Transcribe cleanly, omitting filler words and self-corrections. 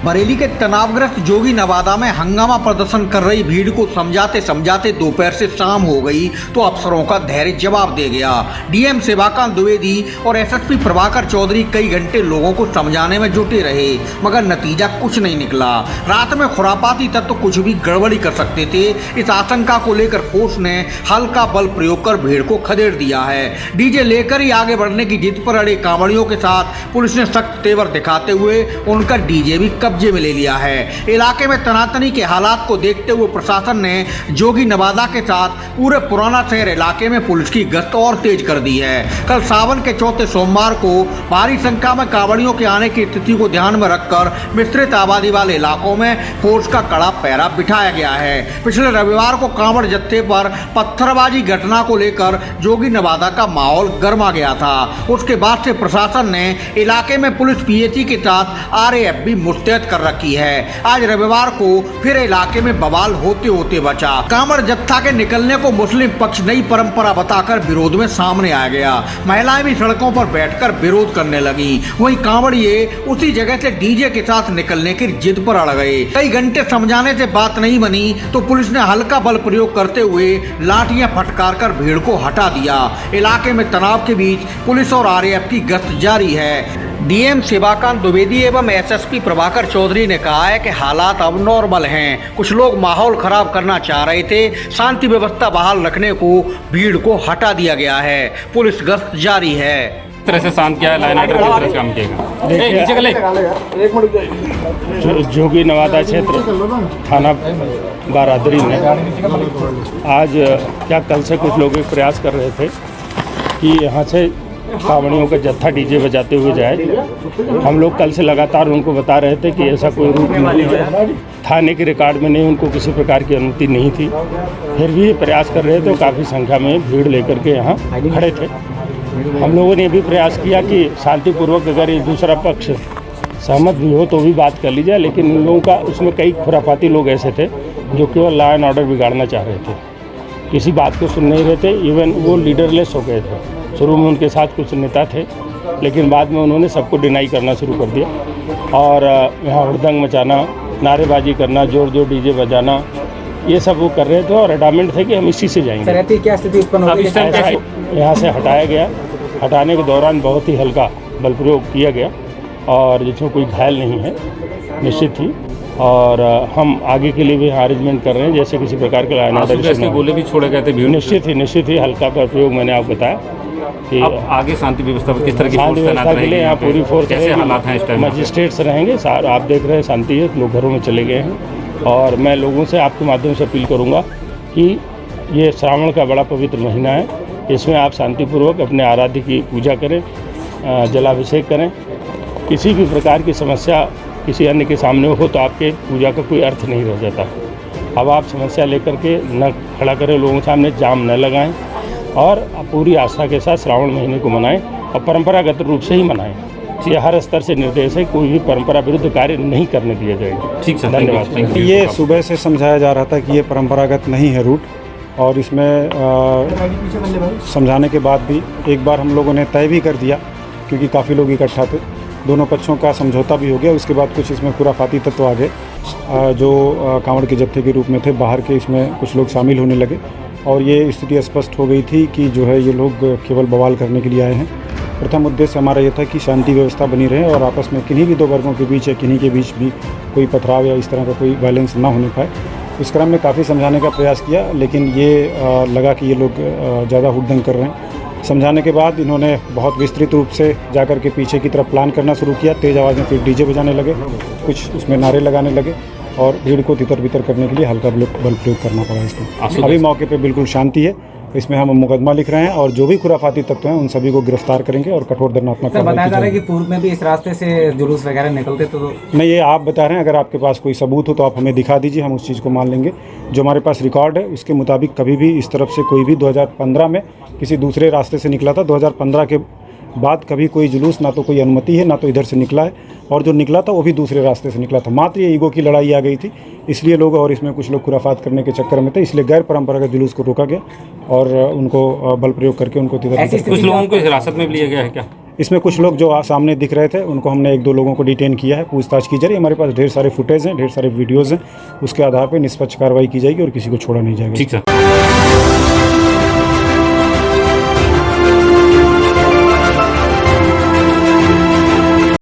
बरेली के तनावग्रस्त जोगी नवादा में हंगामा प्रदर्शन कर रही भीड़ को समझाते समझाते दोपहर से शाम हो गई तो अफसरों का धैर्य जवाब दे गया। डीएम सेवाकांत द्विवेदी और एसएसपी प्रभाकर चौधरी कई घंटे लोगों को समझाने में जुटे रहे, मगर नतीजा कुछ नहीं निकला। रात में खुरापाती तत्व कुछ भी गड़बड़ी कर सकते थे। इस आशंका को लेकर फोर्स ने हल्का बल प्रयोग कर भीड़ को खदेड़ दिया है। डीजे लेकर ही आगे बढ़ने की जिद पर अड़े कांवड़ियों के साथ पुलिस ने सख्त तेवर दिखाते हुए उनका डीजे भी कब्जे में ले लिया है। इलाके में तनातनी के हालात को देखते हुए प्रशासन ने जोगी नवादा के साथ पूरे पुराना शहर इलाके में पुलिस की गश्त और तेज कर दी है। कल सावन के चौथे सोमवार को भारी संख्या में कांवड़ियों के आने की स्थिति को ध्यान में रखकर मिश्रित आबादी वाले इलाकों में फोर्स का कड़ा पहरा बिठाया गया है। पिछले रविवार को कांवड़ जत्थे पर पत्थरबाजी घटना को लेकर जोगी नवादा का माहौल गर्मा गया था। उसके बाद से प्रशासन ने इलाके में पुलिस पीएसी के साथ आरएएफ भी मुस्तैद कर रखी है। आज रविवार को फिर इलाके में बवाल होते होते बचा। कांवड़ जत्था के निकलने को मुस्लिम पक्ष नई परंपरा बताकर विरोध में सामने आ गया। महिलाएं भी सड़कों पर बैठकर विरोध करने लगी। वहीं कांवड़िए उसी जगह से डीजे के साथ निकलने की जिद पर अड़ गए। कई घंटे समझाने से बात नहीं बनी तो पुलिस ने हल्का बल प्रयोग करते हुए लाठियां फटकार कर भीड़ को हटा दिया। इलाके में तनाव के बीच पुलिस और आरएएफ की गश्त जारी है। डीएम सेवाकांत द्विवेदी एवं एसएसपी प्रभाकर चौधरी ने कहा है कि हालात अब नॉर्मल हैं। कुछ लोग माहौल खराब करना चाह रहे थे। शांति व्यवस्था बहाल रखने को भीड़ को हटा दिया गया है। पुलिस गश्त जारी है। किस तरह से शांत किया है, लाइन ऑर्डर किस तरह से काम किएगा? जोगी नवादा क्षेत्र थाना बारादरी में आज क्या कल से कुछ लोग एक प्रयास कर रहे थे कि यहाँ से कांवड़ियों का जत्था डीजे बजाते हुए जाए। हम लोग कल से लगातार उनको बता रहे थे कि ऐसा कोई रूट नहीं है, थाने के रिकॉर्ड में नहीं, उनको किसी प्रकार की अनुमति नहीं थी। फिर भी प्रयास कर रहे थे। काफ़ी संख्या में भीड़ लेकर के यहाँ खड़े थे। हम लोगों ने भी प्रयास किया कि शांतिपूर्वक अगर एक दूसरा पक्ष सहमत भी हो तो भी बात कर ली जाए, लेकिन उन लोगों का उसमें कई खुराफाती लोग ऐसे थे जो केवल लॉ एंड ऑर्डर बिगाड़ना चाह रहे थे, किसी बात को सुन नहीं रहे थे। इवन वो लीडरलेस हो गए थे। शुरू में उनके साथ कुछ नेता थे, लेकिन बाद में उन्होंने सबको डिनाई करना शुरू कर दिया और यहाँ हुड़दंग मचाना, नारेबाजी करना, जोर जोर डीजे बजाना, ये सब वो कर रहे थे और एडामेंट थे कि हम इसी से जाएंगे। क्या स्थिति उत्पन्न हो गई? यहाँ से हटाया गया। हटाने के दौरान बहुत ही हल्का बल प्रयोग किया गया और जिसमें कोई घायल नहीं है निश्चित ही। और हम आगे के लिए भी अरेंजमेंट कर रहे हैं, जैसे किसी प्रकार के लाइन ऑर्डर गोले भी छोड़े गए थे। निश्चित ही हल्का बल प्रयोग मैंने आपको बताया कि आगे शांति व्यवस्था किस तरह की शांति व्यवस्था के लिए यहाँ पूरी फोर्स कैसे हालात हैं इस टाइम? मजिस्ट्रेट्स रहेंगे। आप देख रहे हैं शांति है, लोग घरों में चले गए हैं। और मैं लोगों से आपके माध्यम से अपील करूँगा कि ये श्रावण का बड़ा पवित्र महीना है, इसमें आप शांतिपूर्वक अपने आराध्य की पूजा करें, जलाभिषेक करें। किसी भी प्रकार की समस्या किसी अन्य के सामने हो तो आपके पूजा का कोई अर्थ नहीं रह जाता। अब आप समस्या लेकर के न खड़ा करें, लोगों के सामने जाम न लगाएं और पूरी आस्था के साथ श्रावण महीने को मनाएं और परंपरागत रूप से ही मनाएं। ये हर स्तर से निर्देश है, कोई भी परंपरा विरुद्ध कार्य नहीं करने दिया जाएगा। ठीक सर, धन्यवाद। ये सुबह से समझाया जा रहा था कि ये परंपरागत नहीं है रूट, और इसमें समझाने के बाद भी एक बार हम लोगों ने तय भी कर दिया, क्योंकि काफ़ी लोग इकट्ठा थे। दोनों पक्षों का समझौता भी हो गया। उसके बाद कुछ इसमें खुराफाती तत्व आ गए जो कांवड़ के जत्थे के रूप में थे, बाहर के इसमें कुछ लोग शामिल होने लगे और ये स्थिति स्पष्ट हो गई थी कि जो है ये लोग केवल बवाल करने के लिए आए हैं। प्रथम उद्देश्य हमारा ये था कि शांति व्यवस्था बनी रहे और आपस में किन्हीं भी दो वर्गों के बीच या किन्हीं के बीच भी कोई पथराव या इस तरह का कोई वायलेंस ना होने पाए। इस क्रम में काफ़ी समझाने का प्रयास किया, लेकिन ये लगा कि ये लोग ज़्यादा हुड़दंग कर रहे हैं। समझाने के बाद इन्होंने बहुत विस्तृत रूप से जाकर के पीछे की तरफ प्लान करना शुरू किया। तेज़ आवाज़ में फिर डीजे बजाने लगे, कुछ उसमें नारे लगाने लगे और भीड़ को तितर बितर करने के लिए हल्का बल प्रयोग करना पड़ा इसमें। अभी मौके पे बिल्कुल शांति है। इसमें हम मुकदमा लिख रहे हैं और जो भी खुराफाती तत्व हैं उन सभी को गिरफ्तार करेंगे और कठोर दंडात्मक कार्रवाई बताया जा रहा है कि पूर्व में भी इस रास्ते से जुलूस वगैरह निकलते तो नहीं, ये आप बता रहे हैं। अगर आपके पास कोई सबूत हो तो आप हमें दिखा दीजिए, हम उस चीज़ को मान लेंगे। जो हमारे पास रिकॉर्ड है उसके मुताबिक कभी भी इस तरफ से कोई भी 2015 में किसी दूसरे रास्ते से निकला था। 2015 के बाद कभी कोई जुलूस ना तो कोई अनुमति है ना तो इधर से निकला है, और जो निकला था वो भी दूसरे रास्ते से निकला था। मात्र ये ईगो की लड़ाई आ गई थी, इसलिए लोग, और इसमें कुछ लोग खुराफात करने के चक्कर में थे, इसलिए गैर परंपरागत जुलूस को रोका गया और उनको बल प्रयोग करके उनको कुछ लोगों को हिरासत में भी लिया गया है क्या? इसमें कुछ लोग जो सामने दिख रहे थे उनको हमने 1-2 लोगों को डिटेन किया है पूछताछ की जा रही है। हमारे पास ढेर सारे फुटेज हैं, ढेर सारे वीडियोज़ हैं, उसके आधार पर निष्पक्ष कार्रवाई की जाएगी और किसी को छोड़ा नहीं जाएगा। ठीक सर।